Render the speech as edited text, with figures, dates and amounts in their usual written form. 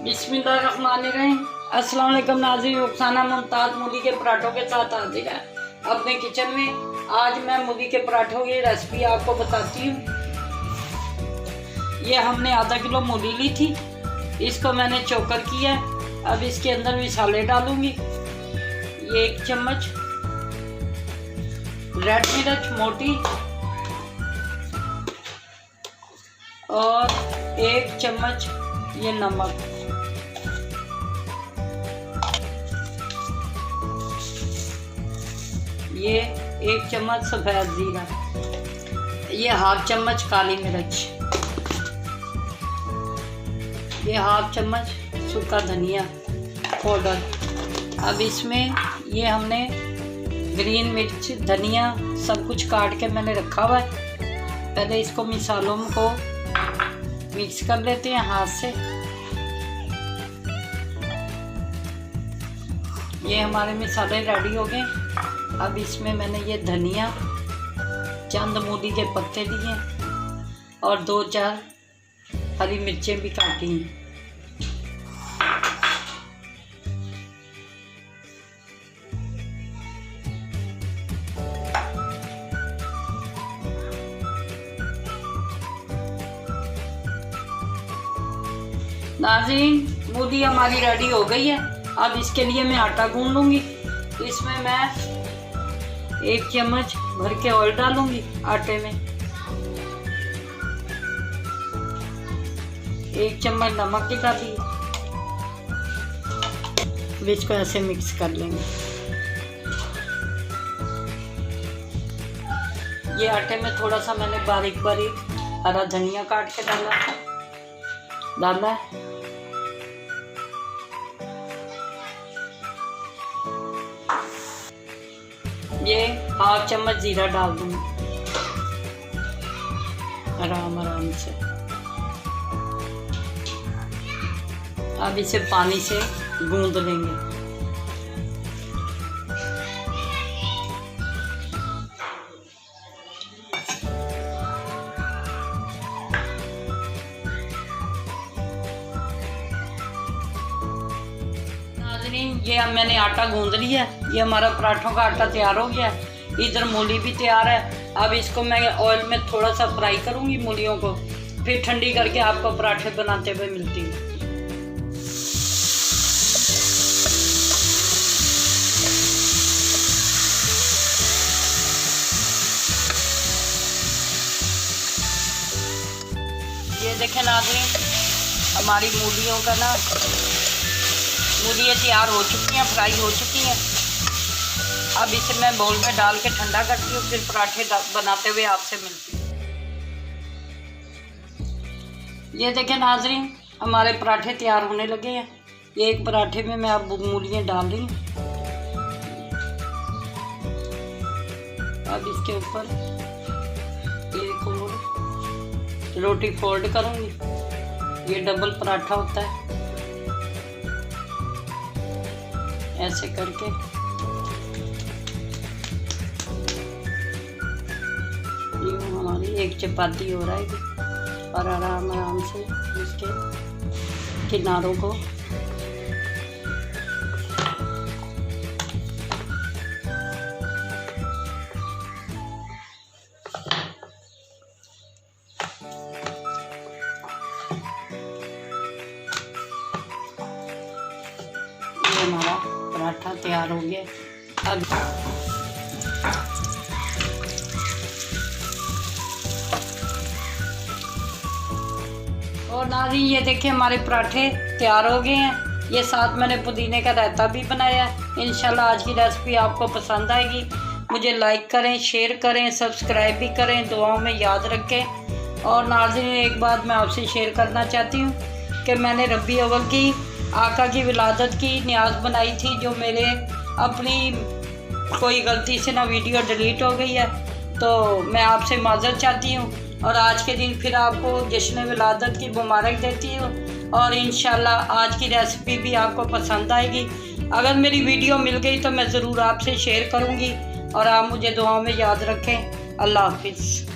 बिस्मिल्लाहिर्रहमानिर्रहीम। अस्सलाम वालेकुम नाज़रीन, रुखसाना मुमताज़ मूली के पराठों के साथ हाजिर है अपने किचन में। आज मैं मूली के पराठों की रेसिपी आपको बताती हूँ। ये हमने आधा किलो मूली ली थी, इसको मैंने चोकर किया। अब इसके अंदर मसाले डालूंगी। ये 1 चम्मच रेड मिर्च मोटी और 1 चम्मच ये नमक। ये 1 चम्मच सफ़ेद ज़ीरा, ये 1/2 चम्मच काली मिर्च, ये 1/2 चम्मच सूखा धनिया पाउडर। अब इसमें ये हमने ग्रीन मिर्च धनिया सब कुछ काट के मैंने रखा हुआ है। पहले इसको मसालों को मिक्स कर लेते हैं हाथ से। ये हमारे मसाले रेडी हो गए। अब इसमें मैंने ये धनिया, चंद मूली के पत्ते लिए और 2-4 हरी मिर्चें भी काटी हैं। नाज़रीन, मूली हमारी रेडी हो गई है। अब इसके लिए मैं आटा गूंद लूँगी। इसमें मैं 1 चम्मच भर के ऑयल डालूंगी आटे में, 1 चम्मच नमक की डाली। अब इसको ऐसे मिक्स कर लेंगे। ये आटे में थोड़ा सा मैंने बारीक बारीक हरा धनिया काट के डाला है। ये 1/2 चम्मच जीरा डाल दूंगी आराम से। अब इसे पानी से गूंद लेंगे। ये अब मैंने आटा गूंद लिया। ये हमारा पराठों का आटा तैयार हो गया है। इधर मूली भी तैयार है। अब इसको मैं ऑयल में थोड़ा सा फ्राई करूंगी मूलियों को, फिर ठंडी करके आपको पराठे बनाते हुए मिलती हूँ। ये देखें नाज़रीन, हमारी मूलियों का ना मूलियाँ तैयार हो चुकी हैं, फ्राई हो चुकी हैं। अब इसे मैं बाउल में डाल के ठंडा करती हूँ, फिर पराठे बनाते हुए आपसे मिलती हूँ। ये देखें नाज़रीन, हमारे पराठे तैयार होने लगे हैं। ये एक पराठे में मैं अब मूलियाँ डाल रही हूँ। अब इसके ऊपर एक और रोटी फोल्ड करूँगी। ये डबल पराठा होता है। ऐसे करके ये हमारी एक चपाती हो रहा है और आराम से इसके किनारों को ये हमारा पराठा तैयार हो गया। अब और नाज़रीन, ये देखिए हमारे पराठे तैयार हो गए हैं। ये साथ मैंने पुदीने का रायता भी बनाया है। इंशाल्लाह आज की रेसिपी आपको पसंद आएगी। मुझे लाइक करें, शेयर करें, सब्सक्राइब भी करें, दुआओं में याद रखें। और नाज़रीन, एक बात मैं आपसे शेयर करना चाहती हूँ कि मैंने रबी अव्वल की आका की विलादत की न्याज़ बनाई थी, जो मेरे अपनी कोई गलती से ना वीडियो डिलीट हो गई है, तो मैं आपसे माज़रत चाहती हूँ। और आज के दिन फिर आपको जश्न विलादत की मुबारक देती हूँ। और इंशाल्लाह आज की रेसिपी भी आपको पसंद आएगी। अगर मेरी वीडियो मिल गई तो मैं ज़रूर आपसे शेयर करूँगी। और आप मुझे दुआओं में याद रखें। अल्लाह हाफिज़।